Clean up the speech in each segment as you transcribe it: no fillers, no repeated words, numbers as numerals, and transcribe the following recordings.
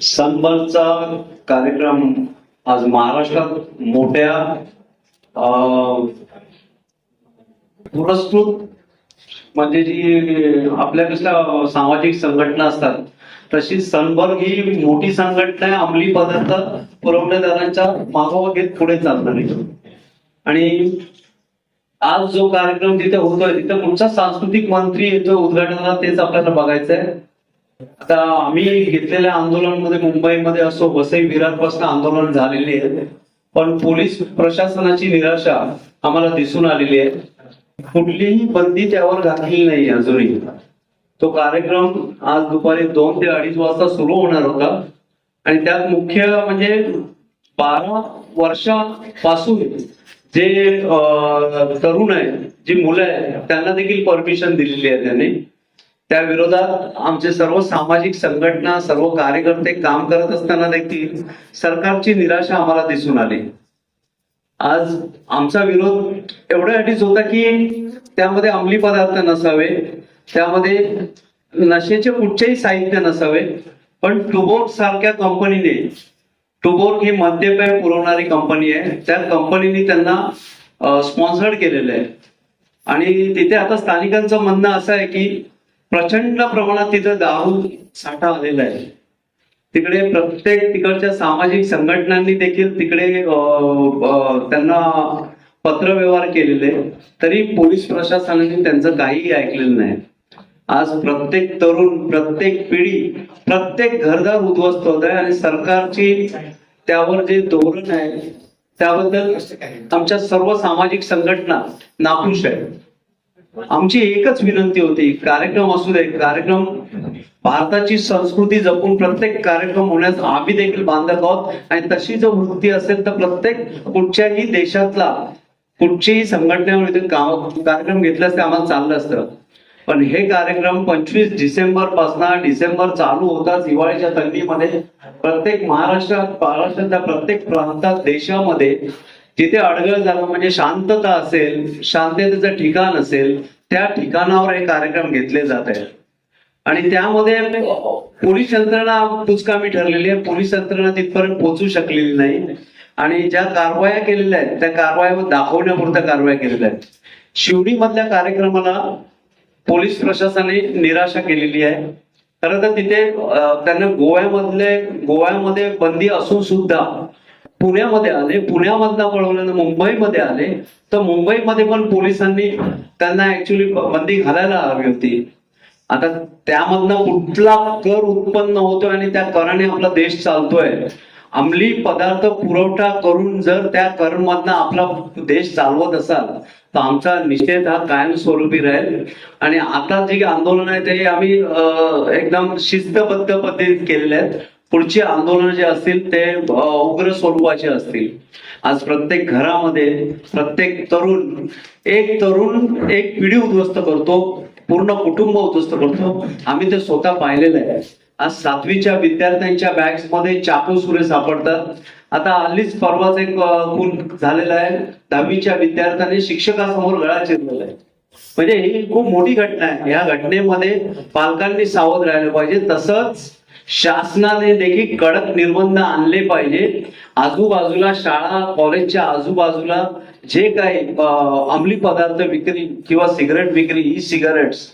सनबर्नचा कार्यक्रम आज महाराष्ट्रात मोठ्या पुरस्कृत म्हणजे जी आपल्या कसल्या सामाजिक संघटना असतात तशी सनबर्न ही मोठी संघटना आहे. अंमली पदार्थ पुरवठादारांच्या मागोवा घेत पुढे चालणारी. आणि आज जो कार्यक्रम जिथे होतोय तिथे पुढचा सांस्कृतिक मंत्री येतो उद्घाटनाला, तेच आपल्याला बघायचं आहे. आता आम्ही घेतलेल्या आंदोलनामध्ये मुंबईमध्ये असो, वसई विरारपासून आंदोलन झालेली आहे, पण पोलीस प्रशासनाची निराशा आम्हाला दिसून आलेली आहे. कुठलीही बंदी त्यावर घातलेली नाही अजूनही. तो कार्यक्रम आज दुपारी 2 ते 2:30 वाजता सुरू होणार होता आणि त्यात मुख्य म्हणजे 12 वर्षापासून जे तरुण आहे, जी मुलं आहेत, त्यांना देखील परमिशन दिलेली आहे त्यांनी. त्या विरोधात आमचे सर्व सामाजिक संघटना, सर्व कार्यकर्ते काम करत असताना देखील सरकारची निराशा आम्हाला दिसून आली. आज आमचा विरोध एवढ्यासाठीच होता की त्यामध्ये अंमली पदार्थ नसावे, त्यामध्ये नशेचे कुठचेही साहित्य नसावे, पण टुबोर्ग सारख्या कंपनीने, टुबोर्ग ही मद्यपेय पुरवणारी कंपनी आहे, त्या कंपनीने त्यांना स्पॉन्सर्ड केलेलं आहे. आणि तिथे आता स्थानिकांचं म्हणणं असं आहे की प्रचंड प्रमाणात तिथे दारू साठा आलेला आहे. तिकडे प्रत्येक तिकडच्या सामाजिक संघटनांनी देखील तिकडे त्यांना पत्रव्यवहार केलेले, तरी पोलीस प्रशासनाने त्यांचं काहीही ऐकलेलं नाही. आज प्रत्येक तरुण, प्रत्येक पिढी, प्रत्येक घरदार उद्ध्वस्त होत आहे आणि सरकारची त्यावर जे धोरण आहे त्याबद्दल आमच्या सर्व सामाजिक संघटना नाखुश आहे. आमची एकच विनंती होती, कार्यक्रम असू दे, कार्यक्रम भारताची संस्कृती जपून प्रत्येक कार्यक्रम होण्यास आम्ही देखील बांधक आहोत. आणि तशी जर वृत्ती असेल तर प्रत्येक कुठच्याही देशातला कुठच्याही संघटनेवर कार्यक्रम घेतल्यास ते आम्हाला चाललं असतं. पण हे कार्यक्रम 25 डिसेंबर पासून डिसेंबर चालू होताच हिवाळ्याच्या थंडीमध्ये प्रत्येक महाराष्ट्रातल्या प्रत्येक प्रांतात, देशामध्ये जिथे अडगळ झालं म्हणजे शांतता असेल, शांततेचं ठिकाण असेल, त्या ठिकाणावर हे कार्यक्रम घेतले जात आहेत. आणि त्यामध्ये पोलीस यंत्रणा कुचकामी ठरलेली आहे. पोलीस यंत्रणा तिथपर्यंत पोहोचू शकलेली नाही आणि ज्या कारवाया केलेल्या आहेत त्या कारवाया दाखवण्यापुरत्या कारवाया केलेल्या आहेत. शिवडी मधल्या कार्यक्रमाला पोलीस प्रशासनाने निराशा केलेली आहे. खरं तर तिथे त्यांना गोव्यामध्ये बंदी असून सुद्धा पुण्यामध्ये आले, पुण्यामधनं पळवल्यानं मुंबईमध्ये आले, तर मुंबईमध्ये पण पोलिसांनी त्यांना ऍक्च्युली बंदी घालायला हवी होती. आता त्यामधनं कुठला कर उत्पन्न होतोय आणि त्या कराने आपला देश चालतोय. अंमली पदार्थ पुरवठा करून जर त्या करमधनं आपला देश चालवत असाल तर आमचा निषेध हा कायमस्वरूपी राहील. आणि आता जे आंदोलन आहे ते आम्ही एकदम शिस्तबद्ध पद्धतीत केलेले आहेत. पुढची आंदोलन जे असतील ते उग्र स्वरूपाचे असतील. आज प्रत्येक घरामध्ये प्रत्येक तरुण एक पिढी उद्ध्वस्त करतो, पूर्ण कुटुंब उद्ध्वस्त करतो. आम्ही ते स्वतः पाहिलेलं आहे. आज 7वीच्या विद्यार्थ्यांच्या बॅग्स मध्ये चाकू सुरे सापडतात. आता हल्लीच परवाच एक खून झालेला आहे. 10वीच्या विद्यार्थ्याने शिक्षकासमोर गळा चिरलेला आहे. म्हणजे ही खूप मोठी घटना आहे. या घटनेमध्ये पालकांनी सावध राहिलं पाहिजे. तसंच शासनाने देखील कडक निर्बंध आणले पाहिजे. आजूबाजूला शाळा कॉलेजच्या आजूबाजूला जे काही अंमली पदार्थ विक्री किंवा सिगरेट विक्री, ई सिगारेट्स,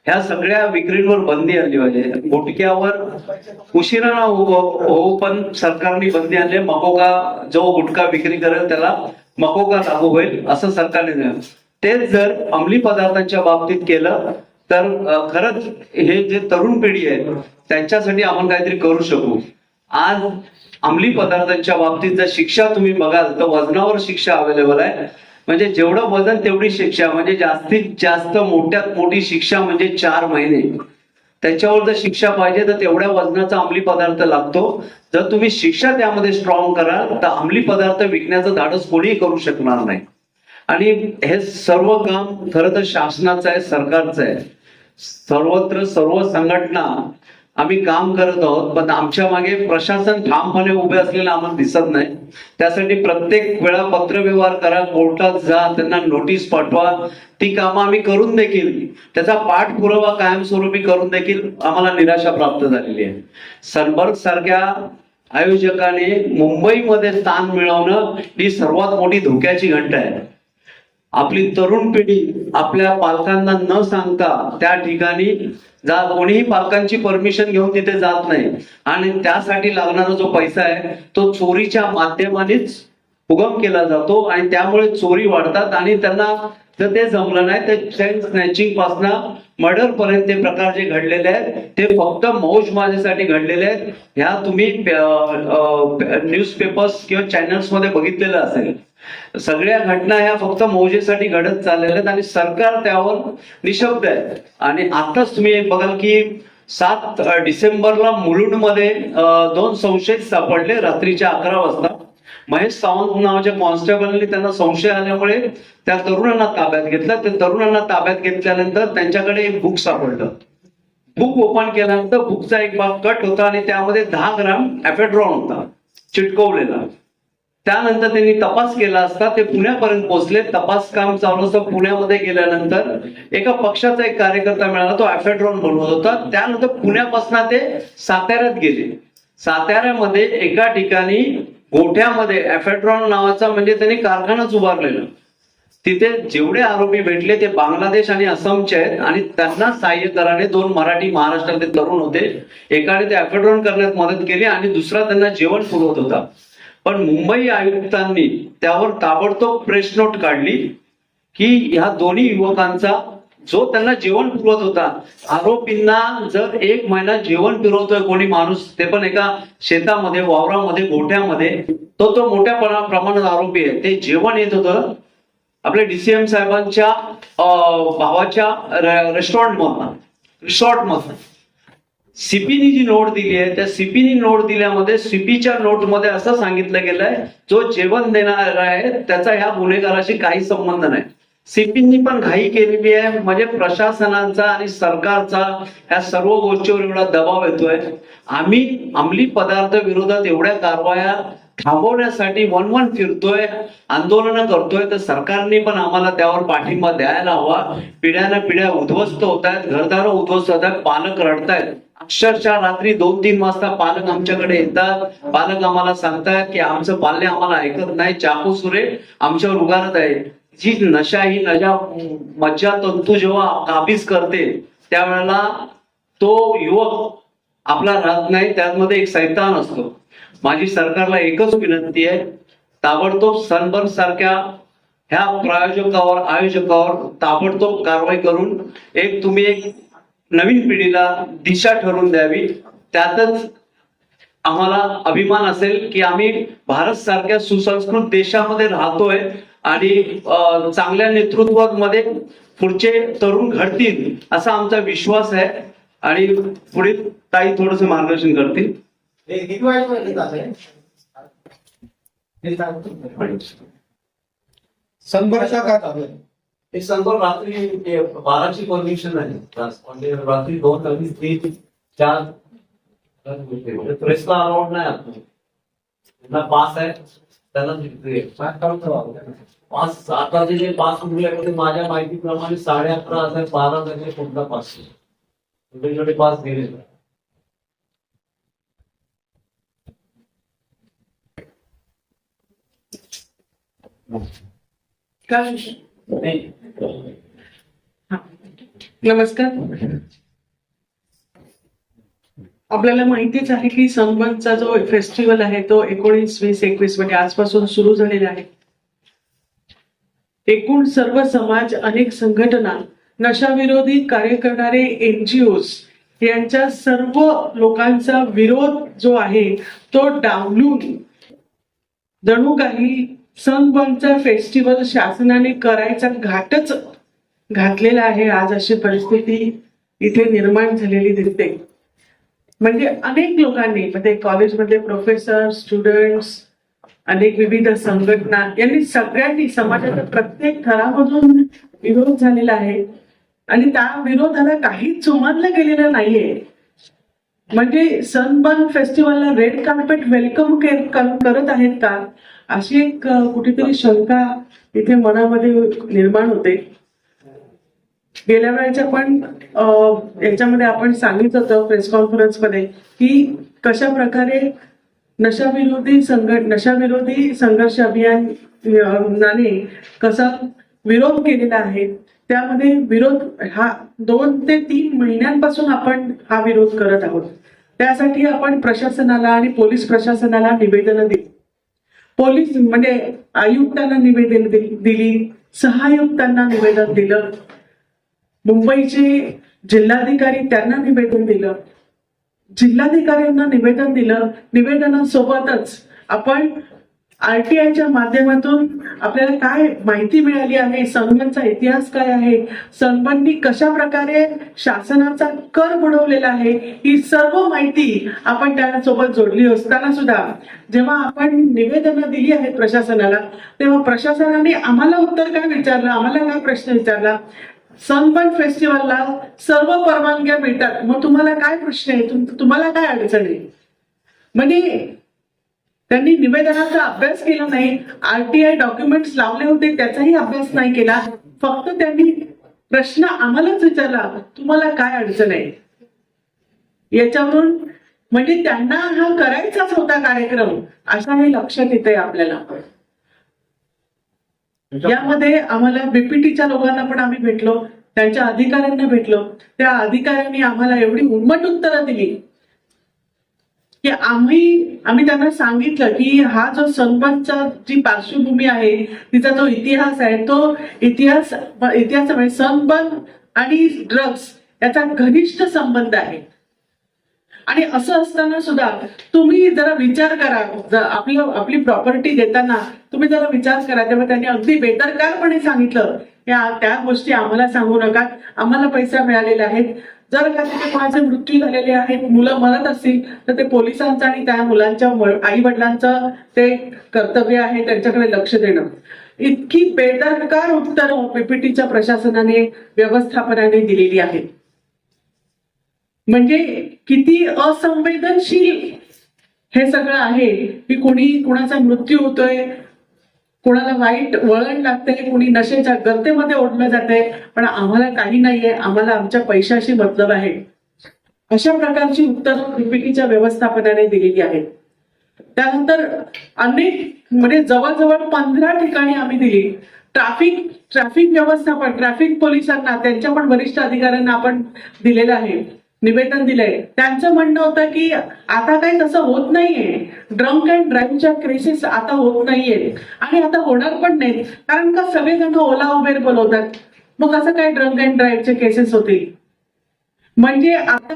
ह्या सगळ्या विक्रीवर बंदी आणली पाहिजे. गुटख्यावर उशिरा हो पण सरकारने बंदी आणली. मकोका जो गुटखा विक्री करेल त्याला मकोका लागू होईल असं सरकारने. तेच जर अंमली पदार्थांच्या बाबतीत केलं तर खरंच हे जे तरुण पिढी आहे त्यांच्यासाठी आपण काहीतरी करू शकू. आज अंमली पदार्थांच्या बाबतीत जर शिक्षा तुम्ही बघाल तर वजनावर शिक्षा अवेलेबल आहे. म्हणजे जेवढं वजन तेवढी शिक्षा, म्हणजे जास्तीत जास्त मोठ्यात मोठी शिक्षा म्हणजे 4 महिने. त्याच्यावर जर शिक्षा पाहिजे तर तेवढ्या वजनाचा अंमली पदार्थ लागतो. जर तुम्ही शिक्षा त्यामध्ये स्ट्रॉंग कराल तर अंमली पदार्थ विकण्याचं धाडस कोणीही करू शकणार नाही. आणि हे सर्व काम खरं तर शासनाचं आहे, सरकारचं आहे. सर्वत्र सर्व संघटना आम्ही काम करत आहोत, पण आमच्या मागे प्रशासन ठामपणे उभे असलेलं आम्हाला दिसत नाही. त्यासाठी प्रत्येक वेळा पत्रव्यवहार करा, कोर्टात जा, त्यांना नोटीस पाठवा, ती कामं आम्ही करून देखील त्याचा पाठपुरावा कायमस्वरूपी करून देखील आम्हाला निराशा प्राप्त झालेली आहे. सनबर्ग सारख्या आयोजकाने मुंबईमध्ये स्थान मिळवणं ही सर्वात मोठी धोक्याची घंटा आहे. आपली तरुण पिढी आपल्या पालकांना न सांगता त्या ठिकाणी कोणीही पालकांची परमिशन घेऊन तिथे जात नाही, आणि त्यासाठी लागणारा जो पैसा आहे तो चोरीच्या माध्यमानेच उगम केला जातो, आणि त्यामुळे चोरी वाढतात. आणि त्यांना जर ते जमलं नाही तर चेन स्नॅचिंग पासून मर्डर पर्यंत ते प्रकार जे घडलेले आहेत ते फक्त मौज मजेसाठी घडलेले आहेत. ह्या तुम्ही न्यूजपेपर्स किंवा चॅनल्स मध्ये बघितलेलं असेल. सगळ्या घटना ह्या फक्त मौजेसाठी घडत चाललेल्या आहेत आणि सरकार त्यावर निशब्द आहे. आणि आताच तुम्ही बघाल की 7 डिसेंबरला मुलुंडमध्ये 2 संशयित सापडले रात्रीच्या 11 वाजता. महेश सावंत नावाच्या कॉन्स्टेबलने त्यांना संशय आल्यामुळे त्या तरुणांना ताब्यात घेतलं. त्या तरुणांना ताब्यात घेतल्यानंतर त्यांच्याकडे एक बुक सापडलं. बुक ओपन केल्यानंतर बुकचा एक भाग कट होता आणि त्यामध्ये 10 ग्राम एफेड्रॉन होता चिटकवलेला. त्यानंतर त्यांनी तपास केला असता ते पुण्यापर्यंत पोहोचले. तपास काम चालू असतं. पुण्यामध्ये गेल्यानंतर एका पक्षाचा एक कार्यकर्ता मिळाला, तो एफेड्रॉन बनवत होता. त्यानंतर पुण्यापासून ते साताऱ्यात गेले. साताऱ्यामध्ये एका ठिकाणी गोठ्यामध्ये एफेड्रॉन नावाचा म्हणजे त्यांनी कारखानाच उभारलेला. तिथे जेवढे आरोपी भेटले ते बांगलादेश आणि असमचे आहेत, आणि त्यांना सहाय्य कराने 2 मराठी महाराष्ट्रातले तरुण होते. एकाने ते एफेड्रॉन करण्यात मदत केली आणि दुसरा त्यांना जेवण पुरवत होता. पण मुंबई आयुक्तांनी त्यावर ताबडतोब प्रेस नोट काढली की ह्या दोन्ही युवकांचा जो त्यांना जेवण पुरवत होता, आरोपींना जर 1 महिना जेवण पुरवतोय कोणी माणूस, ते पण एका शेतामध्ये, वावरामध्ये, गोठ्यामध्ये, तो मोठ्या प्रमाणात आरोपी आहे. ते जेवण येत होतं आपल्या DCM साहेबांच्या भावाच्या रिसॉर्टमधून. सीपीनी जी नोट दिली आहे त्या सीपीनी नोट दिल्यामध्ये सीपीच्या नोटमध्ये असं सांगितलं गेलंय जो जेवण देणार आहे त्याचा ह्या गुन्हेगाराशी काही संबंध नाही. सीपींनी पण घाई केलेली आहे. म्हणजे प्रशासनाचा आणि सरकारचा ह्या सर्व गोष्टीवर एवढा दबाव येतोय. आम्ही अंमली पदार्थ विरोधात एवढ्या कारवाया थांबवण्यासाठी वन फिरतोय, आंदोलनं करतोय, तर सरकारने पण आम्हाला त्यावर पाठिंबा द्यायला हवा. पिढ्यानं पिढ्या उद्ध्वस्त होत आहेत, घरदार उद्ध्वस्त होत आहेत, पालक रडतायत. अक्षरशः रात्री 2-3 वाजता पालक आमच्याकडे येतात. पालक आम्हाला सांगतात की आमचं पाल्य आम्हाला ऐकत नाही, चाकू सुरे आमच्यावर उगारत आहे. जी नशा ही मज्जा तंतू जेव्हा काबीज करते त्यावेळेला तो युवक आपला राहत नाही, त्यामध्ये एक सैतान असतो. माझी सरकारला एकच विनंती आहे, ताबडतोब सनबर्ग सारख्या ह्या आयोजकावर ताबडतोब कारवाई करून तुम्ही एक नवीन पिढीला दिशा ठरवून द्यावी. त्यातच आम्हाला अभिमान असेल की आम्ही भारत सारख्या सुसंस्कृत देशामध्ये राहतोय आणि चांगल्या नेतृत्वामध्ये पुढचे तरुण घडतील असा आमचा विश्वास आहे. आणि पुढे ताई थोडस मार्गदर्शन करतील. सनबर्ग रात्री 12ची परमिशन आहे, म्हणजे रात्री 2, 3, 4 प्रेसला अलाउड नाही. त्यांना पास आहे, त्यांना पास. आताचे जे पास उरले माझ्या माहितीप्रमाणे 11:30 12 कोणता पास पास गेले. नमस्कार. आपल्याला माहितीच आहे की सनबर्गचा जो फेस्टिवल आहे तो 19, 20, 21 म्हणजे आजपासून सुरू झालेला आहे. एकूण सर्व समाज, अनेक संघटना, नशाविरोधी कार्य करणारे NGOs यांच्या सर्व लोकांचा विरोध जो आहे तो डावलून जणू काही सनबर्गचा फेस्टिवल शासनाने करायचा घाटच घातलेला आहे. आज अशी परिस्थिती इथे निर्माण झालेली दिसते. म्हणजे अनेक लोकांनी, म्हणजे कॉलेजमधले प्रोफेसर, स्टुडंट्स, अनेक विविध संघटना यांनी सगळ्यांनी समाजाच्या प्रत्येक थरामधून विरोध झालेला आहे. आणि त्या विरोधाला काहीच जुमानलं गेलेलं नाहीये. म्हणजे सनबर्न फेस्टिवलला रेड कार्पेट वेलकम करत आहेत का, अशी एक कुठेतरी शंका इथे मनामध्ये निर्माण होते. गेल्या वेळेच्या पण याच्यामध्ये आपण सांगितलं होतं प्रेस कॉन्फरन्स मध्ये की कशा प्रकारे नशाविरोधी संघर्ष अभियानाने कसा विरोध केलेला आहे. त्यामध्ये विरोध हा 2 ते 3 महिन्यांपासून आपण हा विरोध करत आहोत. त्यासाठी आपण प्रशासनाला आणि पोलीस प्रशासनाला निवेदन दिली. पोलीस म्हणजे आयुक्तांना निवेदन दिली, सहायुक्तांना निवेदन दिलं, मुंबईचे जिल्हाधिकारी त्यांना निवेदन दिलं, जिल्हाधिकाऱ्यांना निवेदन दिलं. निवेदनासोबतच आपण आरटीआयच्या माध्यमातून आपल्याला काय माहिती मिळाली आहे, सनबर्नचा इतिहास काय आहे, सनबर्ननी कशा प्रकारे शासनाचा कर बुडवलेला आहे, ही सर्व माहिती आपण त्यासोबत जोडली असताना सुद्धा जेव्हा आपण निवेदनं दिली आहेत प्रशासनाला, तेव्हा प्रशासनाने आम्हाला उत्तर काय विचारलं, आम्हाला काय प्रश्न विचारला, सनबर्न फेस्टिवलला सर्व परवानग्या मिळतात, मग तुम्हाला काय प्रश्न आहे, तुम्हाला काय अडचण आहे. म्हणजे त्यांनी निवेदनाचा अभ्यास केला नाही, आरटीआय डॉक्युमेंट्स लावले होते त्याचाही अभ्यास नाही केला. फक्त त्यांनी प्रश्न आम्हालाच विचारला, तुम्हाला काय अडचण आहे. याच्यावरून म्हणजे त्यांना हा करायचाच होता कार्यक्रम, अशा हे लक्षात येतंय आपल्याला. यामध्ये आम्हाला बीपीटीच्या लोकांना पण आम्ही भेटलो, त्यांच्या अधिकाऱ्यांना भेटलो. त्या अधिकाऱ्यांनी आम्हाला एवढी उर्मट उत्तरं दिली की आम्ही त्यांना सांगितलं की हा जो सनबर्नचा जी पार्श्वभूमी आहे, तिचा जो इतिहास आहे, तो इतिहास म्हणजे सनबर्न आणि ड्रग्स याचा घनिष्ठ संबंध आहे. आणि असं असताना सुद्धा तुम्ही जरा विचार करा, आपली प्रॉपर्टी देताना तुम्ही जरा विचार करा. तेव्हा त्यांनी अगदी बेदरकारपणे सांगितलं, त्या गोष्टी आम्हाला सांगू नका, आम्हाला पैसे मिळालेले आहेत. जर का तिथे कोणाचे मृत्यू झालेले आहेत, मुलं मरत असतील, तर ते पोलिसांचं आणि त्या मुलांच्या आई वडिलांचं ते कर्तव्य आहे त्यांच्याकडे लक्ष देणं. इतकी बेदरकार उत्तरं पीपीटीच्या प्रशासनाने व्यवस्थापनाने दिलेली आहेत. म्हणजे किती असंवेदनशील हे सगळं आहे की कुणाचा मृत्यू होतोय, कोणाला वाईट वळण लागतंय, कोणी नशेच्या गर्तेमध्ये ओढलं जातंय, पण आम्हाला काही नाहीये, आम्हाला आमच्या पैशाशी मतलब आहे. अशा प्रकारची उत्तरं पीपीटीच्या व्यवस्थापनाने दिलेली आहेत. त्यानंतर अनेक म्हणजे जवळजवळ 15 ठिकाणी आम्ही दिली. ट्रॅफिक व्यवस्थापन, ट्रॅफिक पोलिसांना, त्यांच्या पण वरिष्ठ अधिकाऱ्यांना आपण दिलेलं आहे, निवेदन दिलंय. त्यांचं म्हणणं होतं की आता काही तसं होत नाहीये, ड्रंक अँड ड्राईव्हच्या केसेस आता होत नाहीये आणि आता होणार पण नाहीत, कारण का सगळेजण ओला उबेर बोलवतात. मग असं काय ड्रंक अँड ड्राईव्हचे केसेस होतील. म्हणजे आता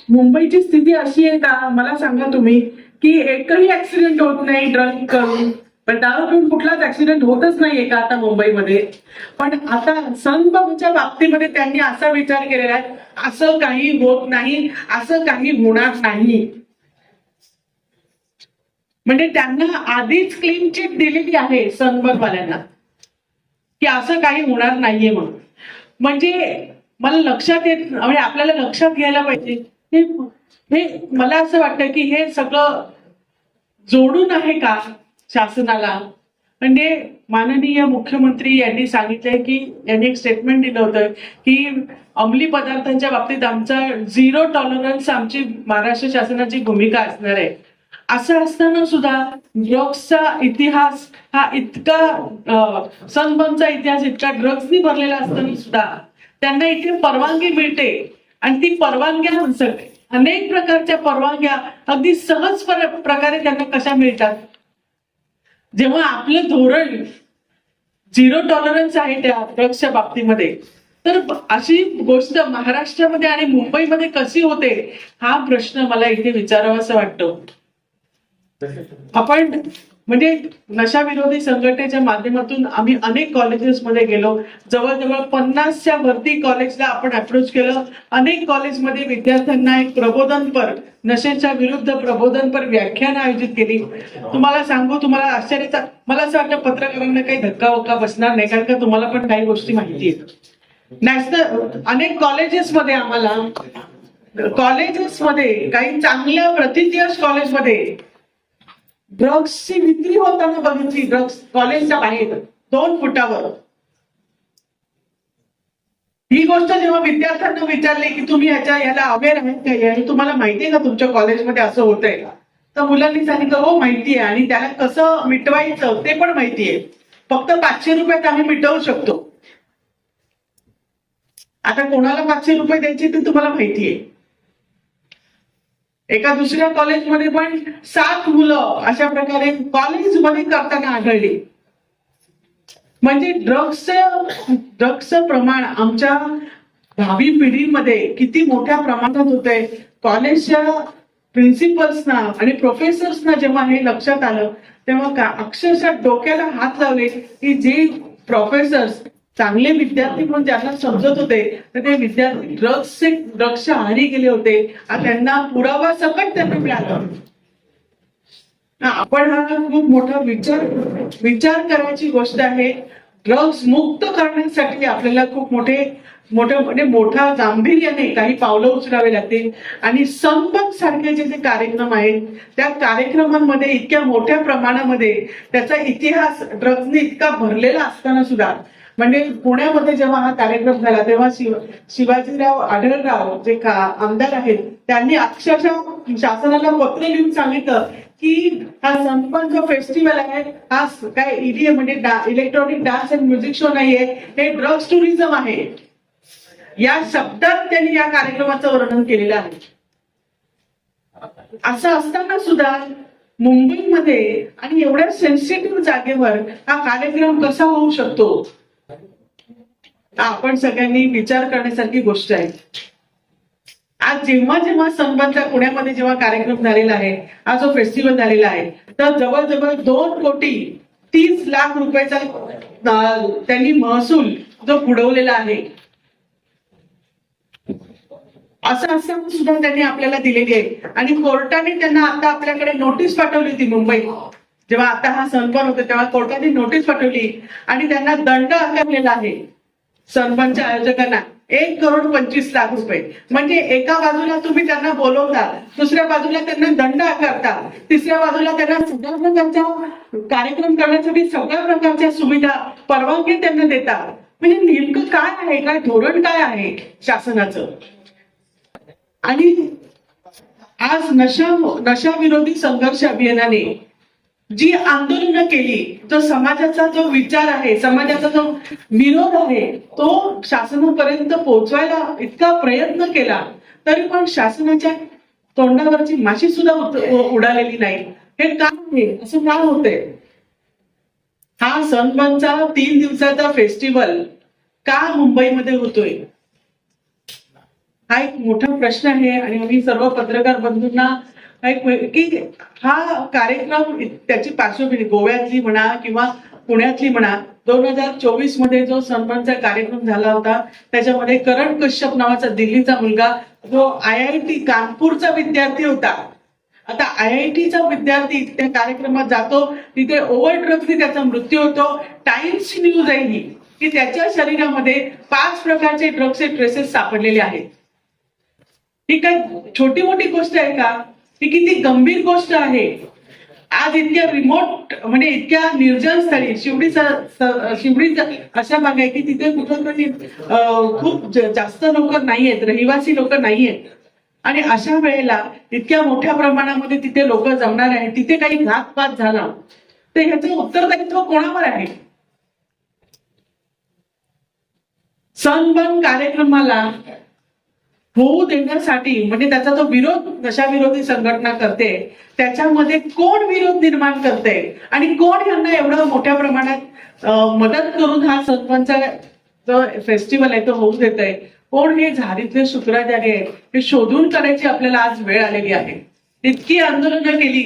मुंबईची स्थिती अशी आहे का, मला सांगा तुम्ही, की एकही ऍक्सिडेंट होत नाही ड्रंक करून. पण दारू पिऊन कुठलाच ऍक्सिडेंट होतच नाहीये का आता मुंबईमध्ये. पण आता सनबर्नच्या बाबतीमध्ये त्यांनी असा विचार केलेला आहे, असं काही होत नाही, असं काही होणार नाही. म्हणजे त्यांना आधीच क्लीन चिट दिलेली आहे सनबर्नवाल्यांना की असं काही होणार नाहीये म्हणून. म्हणजे मला लक्षात येत, म्हणजे आपल्याला लक्षात घ्यायला पाहिजे हे मला असं वाटतं की हे सगळं जोडून आहे का शासनाला. म्हणजे माननीय मुख्यमंत्री यांनी सांगितलंय की यांनी एक स्टेटमेंट दिलं होतं की अंमली पदार्थांच्या बाबतीत आमचा 0 टॉलरन्स आमची महाराष्ट्र शासनाची भूमिका असणार आहे. असं असताना सुद्धा ड्रग्सचा इतिहास हा इतका सनबर्नचा इतिहास इतका ड्रग्सनी भरलेला असताना सुद्धा त्यांना इथे परवानगी मिळते. आणि ती परवानग्या अनेक प्रकारच्या परवानग्या अगदी सहज प्रकारे त्यांना कशा मिळतात, जेव्हा आपलं धोरण 0 टॉलरन्स आहे त्या ड्रग्सच्या बाबतीमध्ये. तर अशी गोष्ट महाराष्ट्रामध्ये आणि मुंबईमध्ये कशी होते हा प्रश्न मला इथे विचारावासा वाटतो. आपण म्हणजे नशाविरोधी संघटनेच्या माध्यमातून आम्ही अनेक कॉलेजेसमध्ये गेलो, जवळजवळ 50च्या वरती कॉलेजला आपण अप्रोच केलं. अनेक कॉलेजमध्ये विद्यार्थ्यांना एक प्रबोधनपर, नशेच्या विरुद्ध प्रबोधनपर व्याख्यान आयोजित केली. तुम्हाला सांगू, तुम्हाला आश्चर्याचा, मला असं वाटतं पत्रकारांना काही धक्का बसणार नाही, कारण का तुम्हाला पण काही गोष्टी माहिती आहेत. अनेक कॉलेजेसमध्ये आम्हाला कॉलेजेसमध्ये, काही चांगल्या प्रतिथयश कॉलेजमध्ये ड्रग्सची विक्री होताना बघितली. ड्रग्स कॉलेजच्या बाहेर 2 फुटावर. ही गोष्ट जेव्हा विद्यार्थ्यांना विचारली की तुम्ही याला अवेअर आहेत का, आणि तुम्हाला माहिती आहे का तुमच्या कॉलेजमध्ये असं होतंय, तर मुलांनी सांगितलं हो माहिती आहे, आणि त्याला कसं मिटवायचं ते पण माहिती आहे. फक्त 500 रुपयात आम्ही मिटवू शकतो. आता कोणाला 500 रुपये द्यायचे ते तुम्हाला माहिती आहे. एका दुसऱ्या कॉलेजमध्ये पण 7 मुलं अशा प्रकारे कॉलेजमध्ये करताना आढळली. म्हणजे ड्रग्सचं प्रमाण आमच्या भावी पिढीमध्ये किती मोठ्या प्रमाणात होतंय. कॉलेजच्या प्रिन्सिपल्सना आणि प्रोफेसर्सना जेव्हा हे लक्षात आलं तेव्हा अक्षरशः डोक्याला हात लावले की जे प्रोफेसर्स चांगले विद्यार्थी म्हणून ज्यांना समजत होते तर ते विद्यार्थी ड्रग्सच्या आहारी गेले होते. आणि त्यांना पुरावा सकट त्यांना मिळालं. आपण हा खूप मोठा विचार करायची गोष्ट आहे. ड्रग्स मुक्त करण्यासाठी आपल्याला खूप मोठा गांभीर्याने काही पावलं उचलावे लागतील. आणि सनबर्न सारखे जे कार्यक्रम आहेत त्या कार्यक्रमांमध्ये इतक्या मोठ्या प्रमाणामध्ये त्याचा इतिहास ड्रग्सने इतका भरलेला असताना सुद्धा, म्हणजे पुण्यामध्ये जेव्हा हा कार्यक्रम झाला तेव्हा शिवाजीराव आढळराव जे आमदार आहेत त्यांनी अक्षरशः शासनाला पत्र लिहून सांगितलं की हा सनबर्न जो फेस्टिवल आहे हा काय ईडीएम म्हणजे electronic dance and music show नाहीये, हे ड्रग्स टुरिझम आहे. या शब्दात त्यांनी या कार्यक्रमाचं वर्णन केलेलं आहे. असं असताना सुद्धा मुंबईमध्ये आणि एवढ्या सेन्सिटिव्ह जागेवर हा कार्यक्रम कसा होऊ शकतो, आपण सगळ्यांनी विचार करण्यासारखी गोष्ट आहे. आज जेव्हा सनबर्नचा पुण्यामध्ये जेव्हा कार्यक्रम झालेला आहे, हा जो फेस्टिवल झालेला आहे, तर जवळजवळ 2,30,00,000 रुपयाचा त्यांनी महसूल जो बुडवलेला आहे. असं असताना सुद्धा त्यांनी आपल्याला दिलेली आहे. आणि कोर्टाने त्यांना आता आपल्याकडे नोटीस पाठवली होती मुंबईत, जेव्हा आता हा सनबर्न होता तेव्हा कोर्टाने नोटीस पाठवली आणि त्यांना दंड आकारलेला आहे. सनबर्नच्या आयोजकांना 1,25,00,000 रुपये. म्हणजे एका बाजूला तुम्ही त्यांना बोलवता, दुसऱ्या बाजूला त्यांना दंड आकारता, तिसऱ्या बाजूला त्यांना सगळ्या प्रकारच्या कार्यक्रम करण्यासाठी सगळ्या प्रकारच्या सुविधा परवानगी त्यांना देता. म्हणजे नेमकं काय आहे, काय धोरण काय आहे शासनाचं. आणि आज नशा विरोधी संघर्ष अभियानाने जी आंदोलनं केली, जो समाजाचा जो विचार आहे, समाजाचा जो विरोध आहे, तो शासनापर्यंत पोहोचवायला इतका प्रयत्न केला तरी पण शासनाच्या तोंडावरची माशी सुद्धा उडालेली नाही. हे का आहे, असं का होतंय. हा सनबर्नचा 3 दिवसाचा फेस्टिवल का मुंबईमध्ये होतोय, हा एक मोठा प्रश्न आहे. आणि आम्ही सर्व पत्रकार बंधूंना की हा कार्यक्रम त्याची पार्श्वभूमी गोव्यातली म्हणा किंवा पुण्यातली म्हणा, 2024 मध्ये जो सनबर्नचा कार्यक्रम झाला होता त्याच्यामध्ये करण कश्यप नावाचा दिल्लीचा मुलगा जो IIT कानपूरचा विद्यार्थी होता. आता IITचा विद्यार्थी त्या कार्यक्रमात जातो, तिथे ओव्हर ड्रग्सने त्याचा मृत्यू होतो. टाइम्स न्यूज आहे ही की त्याच्या शरीरामध्ये 5 प्रकारचे ड्रग्सचे ट्रेसेस सापडलेले आहेत. ही काय छोटी मोठी गोष्ट आहे का, ही किती गंभीर गोष्ट आहे. आज इतक्या रिमोट म्हणजे इतक्या निर्जन स्थळी शिवडी अशा भाग आहे की तिथे कुठेतरी खूप जास्त लोक नाहीयेत, रहिवासी लोक नाहीयेत. आणि अशा वेळेला इतक्या मोठ्या प्रमाणामध्ये तिथे लोक जमणार आहेत, तिथे काही घातपात झाला तर ह्याचं उत्तरदायित्व कोणावर आहे. सनबर्न कार्यक्रमाला होऊ देण्यासाठी म्हणजे त्याचा जो विरोध नशा विरोधी संघटना करते त्याच्यामध्ये कोण विरोध निर्माण करते आणि कोण यांना एवढं मोठ्या प्रमाणात मदत करून हा सनबर्नचा जो फेस्टिवल आहे तो होऊ देत आहे, कोण हे झारीतले शुक्राचार्य आहे हे शोधून काढायची आपल्याला आज वेळ आलेली आहे. इतकी आंदोलनं केली,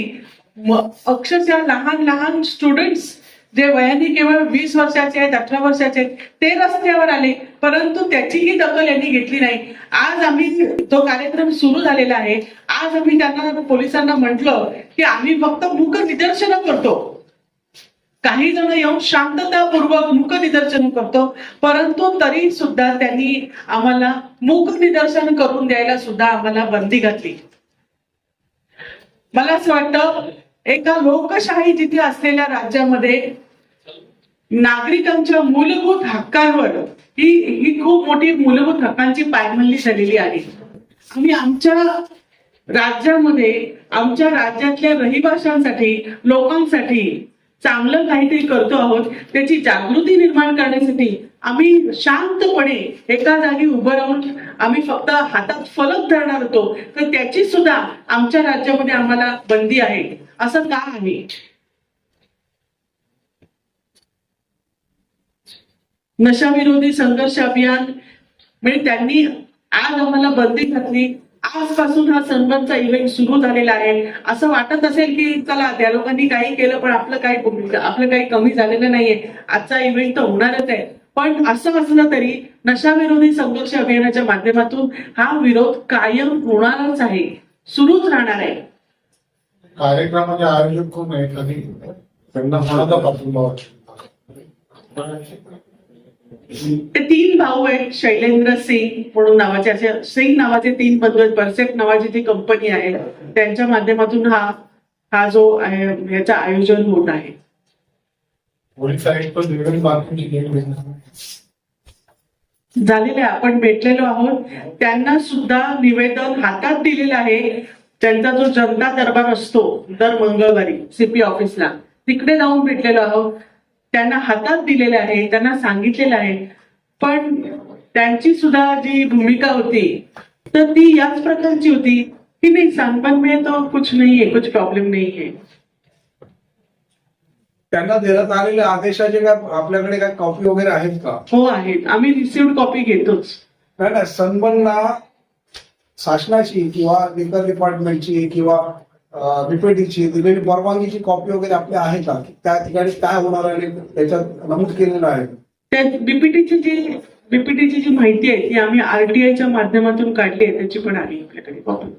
अक्षरशः लहान स्टुडंट्स जे वयाने केवळ 20 वर्षाचे आहेत, 18 वर्षाचे आहेत, ते रस्त्यावर आले, परंतु त्याचीही दखल यांनी घेतली नाही. आज आम्ही तो कार्यक्रम सुरू झालेला आहे, आज आम्ही त्यांना पोलिसांना म्हटलं की आम्ही फक्त मूक निदर्शनं करतो, काही जण येऊन शांततापूर्वक मूक निदर्शन करतो, परंतु तरी सुद्धा त्यांनी आम्हाला मूक निदर्शन करून द्यायला सुद्धा आम्हाला बंदी घातली. मला असं वाटतं एका लोकशाही जिथे असलेल्या राज्यामध्ये नागरिकांच्या मूलभूत हक्कांवर ही खूप मोठी मूलभूत हक्कांची पायमल्ली झालेली आहे. आम्ही आमच्या राज्यामध्ये आमच्या राज्यातल्या रहिवाशांसाठी लोकांसाठी चांगलं काहीतरी करतो आहोत. त्याची जागृती निर्माण करण्यासाठी आम्ही शांतपणे एका जागी उभं राहून आम्ही फक्त हातात फलक धरणार होतो, तर त्याची सुद्धा आमच्या राज्यामध्ये आम्हाला बंदी आहे. असं का आहे? नशाविरोधी संघर्ष अभियान म्हणजे त्यांनी आज आम्हाला बंदी घातली. आजपासून हा सनबर्नचा इव्हेंट सुरू झालेला आहे. असं वाटत असेल की चला त्या लोकांनी काही केलं पण आपलं काही कमी झालेलं नाहीये, आजचा इव्हेंट तर होणारच आहे. पण असं असलं तरी नशाविरोधी संघर्ष अभियानाच्या माध्यमातून हा विरोध कायम होणारच आहे, सुरूच राहणार आहे. कार्यक्रमाचे आयोजक कोण आहे? कधी त्यांना कोणाचा पाठिंबा होता? ते 3 भाऊ आहेत, शैलेंद्र सिंग म्हणून नावाचे, असे सिंग नावाचे 3 बंधू आहेत. परसेप्ट नावाची जी कंपनी आहे त्यांच्या माध्यमातून हा जो ह्याचं आयोजन होत आहे. पोलीस आयुक्त देवेंद्र बारकुंची झालेले आपण भेटलेलो आहोत. त्यांना सुद्धा निवेदन हातात दिलेलं आहे. त्यांचा जो जनता दरबार असतो दर मंगळवारी सीपी ऑफिसला, तिकडे जाऊन भेटलेलो आहोत. त्यांना हातात दिलेले आहे, त्यांना सांगितलेलं आहे. पण त्यांची सुद्धा जी भूमिका होती तर ती याच प्रकारची होती की नाही, सनबर्न में तो कुछ नहीं है, कुछ प्रॉब्लेम नहीं है. त्यांना देण्यात आलेल्या आदेशाचे काय आपल्याकडे काय कॉपी वगैरे आहेत का? हो आहेत, आम्ही रिसिव्ड कॉपी घेतोच. नाही, सनबर्नला शासनाची किंवा लिकर डिपार्टमेंटची किंवा बीपीटीची दिलेली परवानगीची कॉपी वगैरे आपल्या आहे का? त्या ठिकाणी काय होणार आहे त्याच्यात नमूद केलेलं आहे. त्या बीपीटीची जी माहिती आहे ती आम्ही आरटीआयच्या माध्यमातून काढली आहे, त्याची पण आहे आपल्याकडे कॉपी.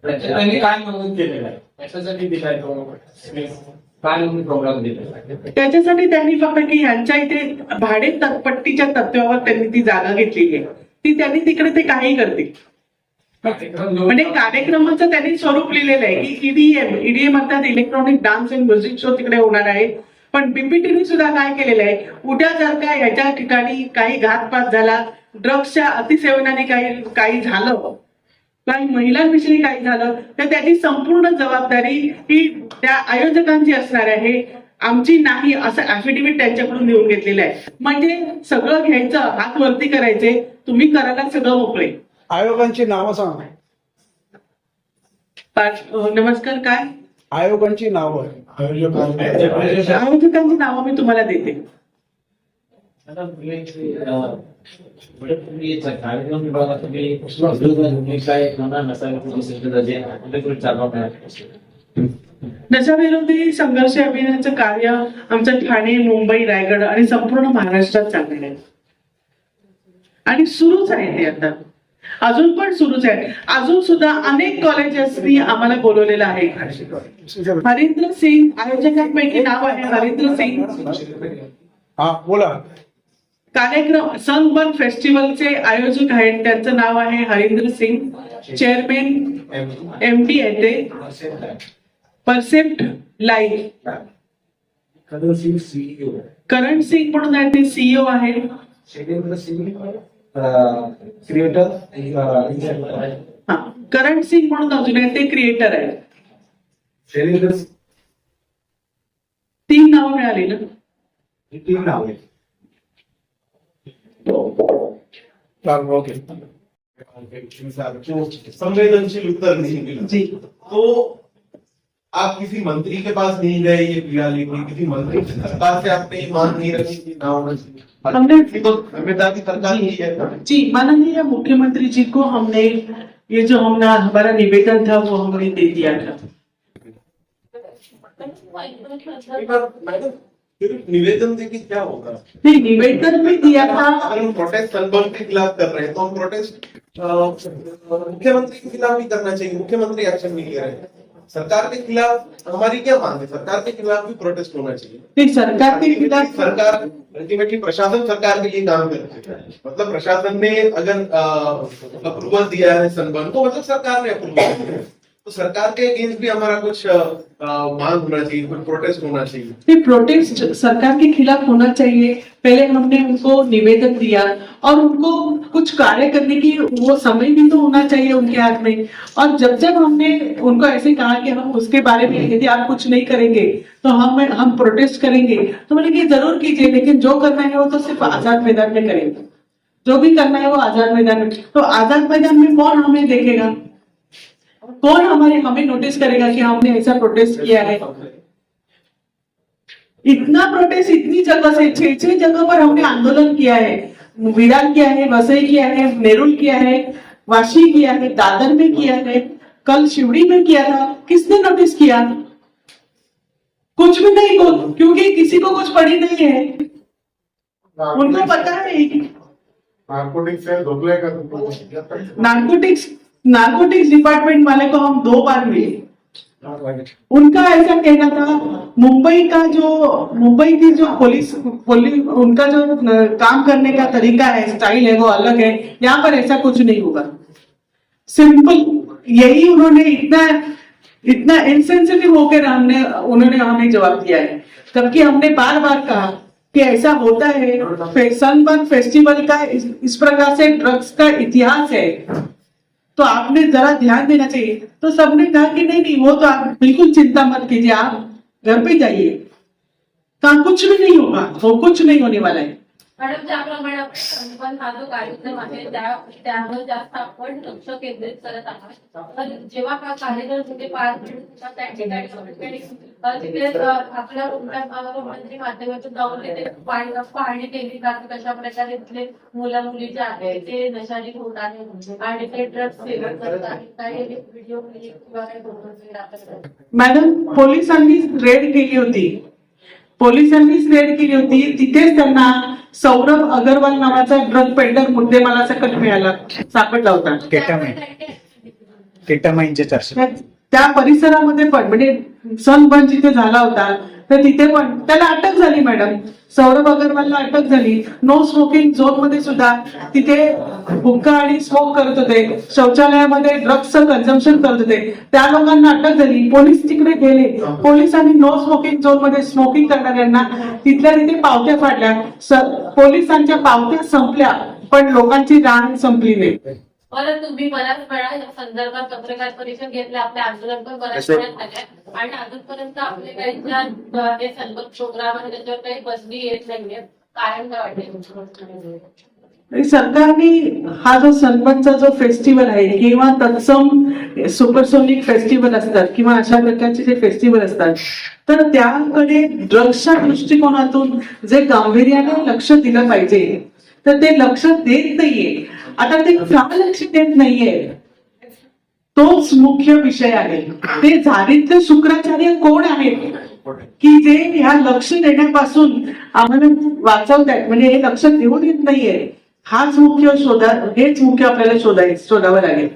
त्यांनी काय नमूद केलेलं आहे? त्याच्यासाठी दिलाय काय नमूद प्रोग्राम दिलेला आहे? त्याच्यासाठी त्यांनी फक्त की ह्यांच्या इथे भाडे पट्टीच्या तत्वावर त्यांनी ती जागा घेतलेली आहे, ती त्यांनी तिकडे ते काही करतील. म्हणजे कार्यक्रमाचं त्यांनी स्वरूप लिहिलेलं आहे की ईडीएम अर्थात electronic dance and music show तिकडे होणार आहे. पण बीपीटीने सुद्धा काय केलेलं आहे, उद्या जर का ह्याच्या ठिकाणी काही घातपात झाला, ड्रग्सच्या अतिसेवनाने काही झालं, काही महिलांविषयी काही झालं, तर त्याची संपूर्ण जबाबदारी ही त्या आयोजकांची असणार आहे, आमची नाही, असं ऍफिडेव्हिट त्यांच्याकडून लिहून घेतलेलं आहे. म्हणजे सगळं घ्यायचं, हात वरती करायचे, तुम्ही करायला सगळं मोकळे. आयोगांची नावं सांगा. नमस्कार, काय आयोगांची नावं आयोजकांची नावं मी तुम्हाला देते. कार्यक्रम विभागात तुम्ही काय होणार नशाविरोधी संघर्ष अभियानाचं कार्य आमचं ठाणे, मुंबई, रायगड आणि संपूर्ण महाराष्ट्रात चाललेलं आहे आणि सुरूच आहे. ते आता अजून पण सुरूच आहे. अजून सुद्धा अनेक कॉलेजेसनी आम्हाला बोलवलेलं आहे. हरिंद्र सिंग आयोजकांपैकी नाव आहे हरिंद्र सिंग. हा बोला. कार्यक्रम सनबर्न फेस्टिवलचे आयोजक आहेत, त्यांचं नाव आहे हरिंद्र सिंग. चेअरमॅन MD आहे ते. परसेप्ट लाईफ करण सिंग म्हणून आहे ते CEO आहेत. क्रिएटर करण सिंग म्हणून अजून आहे ते क्रिएटर आहेत. 3 नावं मिळाली ना. 3 नाव आहे. ओके. संवेदनशील उत्तर नहीं मिला जी, तो आप किसी मंत्री के पास नहीं गए ये पीड़ा लेके, किसी मंत्री की सरकार से आपने ये मांग नहीं रखी कि ना होना चाहिए? हमने तो जिम्मेदारी सरकार की है ना? जी, माननीय मुख्यमंत्री जी को हमने ये जो हमारा निवेदन था वो हमने दे दिया था. मैडम सिर्फ निवेदन देके क्या होगा? नहीं, निवेदन में दिया था. अगर हम प्रोटेस्ट सनबर्न के खिलाफ कर रहे हैं तो हम प्रोटेस्ट मुख्यमंत्री के खिलाफ भी करना चाहिए. मुख्यमंत्री एक्शन नहीं ले रहे हैं. सरकार के खिलाफ हमारी क्या मांग है? सरकार के खिलाफ भी प्रोटेस्ट होना चाहिए। ते सरकार के खिलाफ सरकार अल्टीमेटली प्रशासन सरकार के लिए काम करती है। मतलब प्रशासन ने अगर अप्रूवल दिया है सनबर्न को, मतलब सरकार ने अप्रूवल दिया है। तो सरकार के अगेंस्ट भी हमारा कुछ मांग होना चाहिए, कुछ प्रोटेस्ट होना चाहिए। ये प्रोटेस्ट सरकार के खिलाफ होना चाहिए। पहले हमने उनको निवेदन दिया और उनको कुछ कार्य करने की वो समय भी तो होना चाहिए उनके हाथ में। और जब हमने उनको ऐसे कहा कि हम उसके बारे में यदि आप कुछ नहीं करेंगे तो हम प्रोटेस्ट करेंगे, तो बोले कि जरूर कीजिए, लेकिन जो करना है वो तो सिर्फ आजाद मैदान में करेंगे। जो भी करना है वो आजाद मैदान में। तो आजाद मैदान में कौन हमें देखेगा, कौन हमें नोटिस करेगा कि हमने ऐसा प्रोटेस्ट किया है। इतना प्रोटेस्ट इतनी जगह से 6 जगह पर हमने आंदोलन किया है। विरार किया है, वसई किया है, नेरुल किया है, वाशी किया है, दादर में किया है, कल शिवड़ी में किया था। किसने नोटिस किया? कुछ भी नहीं, क्योंकि किसी को कुछ पड़ी नहीं है। उनको पता है कि नार्कोटिक्स से धोखले का नार्कोटिक्स डिपार्टमेंट वाले को हम 2 बार मिले। उनका ऐसा कहना था मुंबई की जो पुलिस उनका जो काम करने का तरीका है, स्टाइल है, वो अलग है। यहाँ पर ऐसा कुछ नहीं होगा। सिंपल यही उन्होंने इतना इनसेंसिटिव होकर उन्होंने हमें जवाब दिया है। जबकि हमने बार बार कहा कि ऐसा होता है, सनबर्न फेस्टिवल का इस प्रकार से ड्रग्स का इतिहास है, तो आपने जरा ध्यान देना चाहिए। तो सबने कहा कि नहीं, वो तो आप बिल्कुल चिंता मत कीजिए, आप घर पे जाइए, कहा कुछ भी नहीं होगा, वो कुछ नहीं होने वाला है। मॅडम, ज्याप्रमाणे आपण सनबर्न हा जो कार्यक्रम आहे त्यावर जास्त आपण लक्ष केंद्रित करत आहात, तर जेव्हा हा कार्यक्रम तिथे पार पडतो त्या ठिकाणी तिथे आपल्या मुख्यमंत्री माध्यमातून जाऊन तिथे पाहणी केली जाते, कशा प्रकारे तिथले मुलं मुली जे आहेत ते नशारी होत आहेत आणि ते ड्रग्स सेवन करत आहेत, काही व्हिडिओ किंवा काही फोटो वगैरे आपल्याकडे? मॅडम, पोलिसांनीच रेड केली होती। तिथेच त्यांना सौरभ अग्रवाल नावाचा ड्रग पेडलर मुद्देमाला सकट सापडला होता। केटामाईनचे 400 त्या परिसरामध्ये पण म्हणजे सनबर्न जिथे झाला होता तर तिथे पण त्याला अटक झाली। मॅडम, सौरभ अग्रवालला अटक झाली। नो स्मोकिंग झोन मध्ये सुद्धा तिथे हुक्का आणि स्मोक करत होते, शौचालयामध्ये ड्रग्सचं कन्झम्पशन करत होते, त्या लोकांना अटक झाली। पोलीस तिकडे गेले, पोलिसांनी नो स्मोकिंग झोन मध्ये स्मोकिंग करणाऱ्यांना तिथल्या तिथे पावत्या फाडल्या। पोलिसांच्या पावत्या संपल्या पण लोकांची रांग संपली नाही। बरं, तुम्ही बऱ्याच वेळा या संदर्भात पत्रकार परिषद घेतल्या, आपले आंदोलन पण बऱ्याच वेळा झाले आणि अजूनपर्यंत आपले काही हे सनबर्न प्रोग्राम आहे त्याच्यावर काही बदली येत नाहीये, कारण काय वाटते? सरकारने हा जो सनबर्नचा जो फेस्टिवल आहे किंवा तत्सम सुपरसोनिक फेस्टिवल असतात किंवा अशा प्रकारचे जे फेस्टिवल असतात, तर त्याकडे ड्रग्सच्या दृष्टिकोनातून जे गांभीर्याने लक्ष दिलं पाहिजे तर ते लक्ष देत नाहीये। आता ते का लक्ष देत नाहीये तोच मुख्य विषय आहे। ते झारीतले शुक्राचार्य कोण आहेत की जे ह्या लक्ष देण्यापासून आम्हाला वाचवतात, म्हणजे हे लक्ष देऊ देत नाहीये। हेच मुख्य आपल्याला शोधावं लागेल।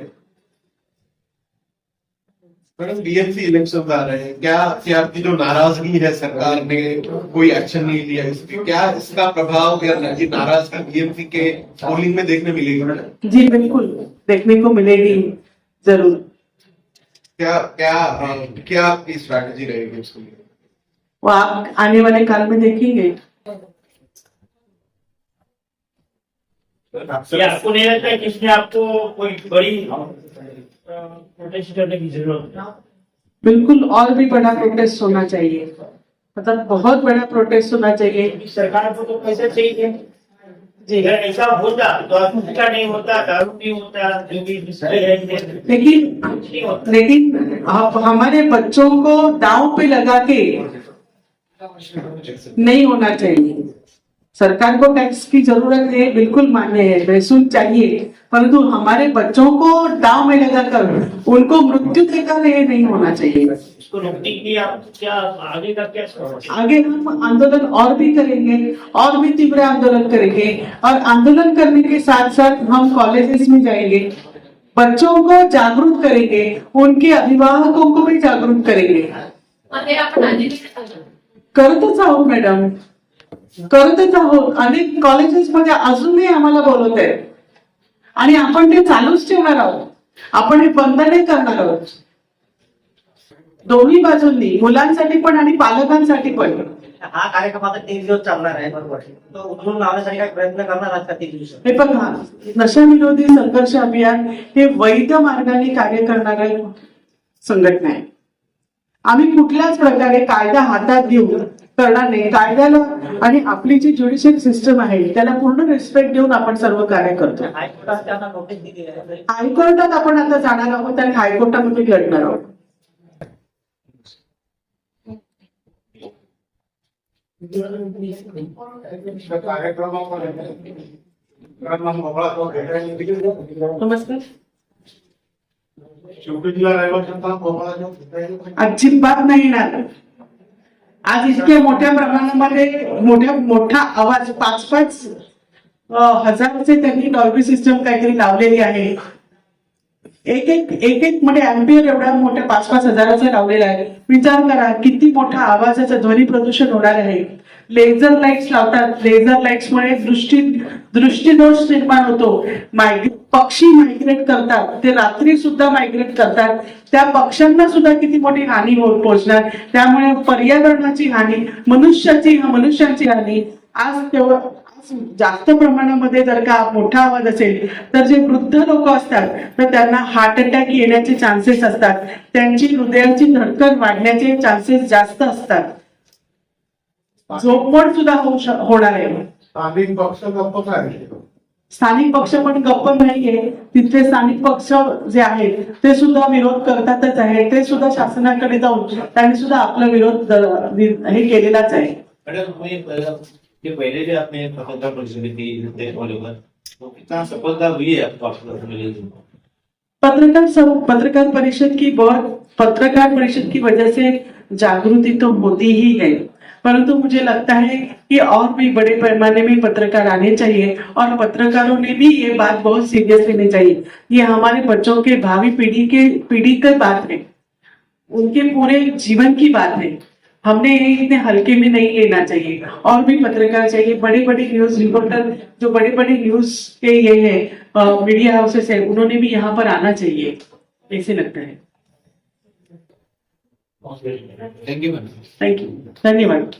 मैडम, बीएमसी इलेक्शन आ रहे हैं, क्या आपकी जो नाराजगी है सरकार ने कोई एक्शन नहीं लिया, इसकी क्या इसका प्रभाव या नाराजगी बीएमसी के पोलिंग में देखने मिलेगी? मैडम जी बिल्कुल देखने को मिलेगी, जरूर। क्या आपकी स्ट्रैटेजी रहेगी उसके लिए? वो आप आने वाले काल में देखेंगे। आपको नहीं लगता है कि इसमें आपको कोई बड़ी प्रोटेस्ट करने की जरूरत है? बिल्कुल, और भी बड़ा प्रोटेस्ट होना चाहिए, मतलब बहुत बड़ा प्रोटेस्ट होना चाहिए। सरकार को तो पैसा चाहिए जी। अगर ऐसा होता तो आत्महत्या नहीं होता, दारू नहीं होता, जो भी लेकिन हमारे बच्चों को दांव पे लगा के नहीं होना चाहिए। सरकार को टैक्स की जरूरत है, बिल्कुल मान्य है, महसूल चाहिए, परंतु हमारे बच्चों को दांव में लगाकर उनको मृत्यु देकर ये नहीं होना चाहिए। इसको रोकने के लिए आप क्या आगे का क्या सोच? आगे हम आंदोलन और भी करेंगे, और भी तीव्र आंदोलन करेंगे, और आंदोलन करने के साथ साथ हम कॉलेजेस में जाएंगे, बच्चों को जागरूक करेंगे, उनके अभिभावकों को भी जागरूक करेंगे. हे आपण आधी करतच आहोत मॅडम, करतच आहोत. अनेक कॉलेजेसमध्ये अजूनही आम्हाला बोलवत आहेत आणि आपण ते चालूच ठेवणार आहोत. आपण हे बंद नाही करणार आहोत. दोन्ही बाजूंनी, मुलांसाठी पण आणि पालकांसाठी पण. हा कार्यक्रम आता 3 दिवस चालणार आहे, बरोबर. तो उचलून लावण्यासाठी काही प्रयत्न करणार आहात का 3 दिवसात? हे बघा, नशाविरोधी संघर्ष अभियान हे वैध मार्गाने कार्य करणारे संघटना आहे. आम्ही कुठल्याच प्रकारे कायदा हातात घेऊन करणार नाही. कायद्याला आणि आपली जी ज्युडिशियल सिस्टम आहे त्याला पूर्ण रिस्पेक्ट देऊन आपण सर्व कार्य करतो. हायकोर्टात त्यांना नोटीस दिली आहे. हायकोर्टात आपण आता जाणार आहोत आणि हायकोर्टामध्ये लढणार आहोत. त्या कार्यक्रमामध्ये मुलांना मोकळा तो भेटायला नमस्कार. शिवपिंडीला रहिवाशांना मोकळा तो भेटायला अजिबात नाही येणार. आज इतक्या मोठ्या प्रमाणामध्ये मोठा आवाज 5-5 हजारचे त्यांनी डॉल्बी सिस्टम काहीतरी लावलेली आहे. एक म्हणजे अँपियर एवढा मोठ्या 5-5 हजाराचा लावलेला आहे. विचार करा किती मोठा आवाजाचं ध्वनी प्रदूषण होणार आहे. लेझर लाईट्स लावतात. लेझर लाईट्समुळे दृष्टीदोष निर्माण होतो. पक्षी मायग्रेट करतात, ते रात्री सुद्धा मायग्रेट करतात. त्या पक्ष्यांना सुद्धा किती मोठी हानी पोहोचणार. त्यामुळे पर्यावरणाची हानी, मनुष्यांची हानी. आज जास्त प्रमाणामध्ये जर का मोठा आवाज असेल तर जे वृद्ध लोक असतात तर त्यांना हार्ट अटॅक येण्याचे चान्सेस असतात. त्यांची हृदयाची धडकन वाढण्याचे चान्सेस जास्त असतात. झोपमोड सुद्धा होणार आहे. स्थानिक पक्ष गप्प काय स्थानिक पक्ष पण गप्प नाहीये. तिथले स्थानिक पक्ष जे आहेत ते सुद्धा विरोध करतातच आहे. ते सुद्धा शासनाकडे जाऊन त्यांनी सुद्धा आपला विरोध हे केलेलाच आहे. ये पहले भी आपने पत्रकार परिषद की तो कितना सफलता हुई है आपको पत्रकार परिषद की वजह से जागृति तो होती ही है, परंतु मुझे लगता है कि और भी बड़े पैमाने में पत्रकार आने चाहिए और पत्रकारों ने भी ये बात बहुत सीरियस लेनी चाहिए. ये हमारे बच्चों के भावी पीढ़ी की बात है, उनके पूरे जीवन की बात है. हमने ये इतने हल्के में नहीं लेना चाहिए. और भी पत्रकार चाहिए, बड़े बड़े न्यूज रिपोर्टर जो बड़े बड़े न्यूज के ये है मीडिया हाउसेस है, उन्होंने भी यहाँ पर आना चाहिए, ऐसे लगता है. Thank you. थैंक यू, धन्यवाद.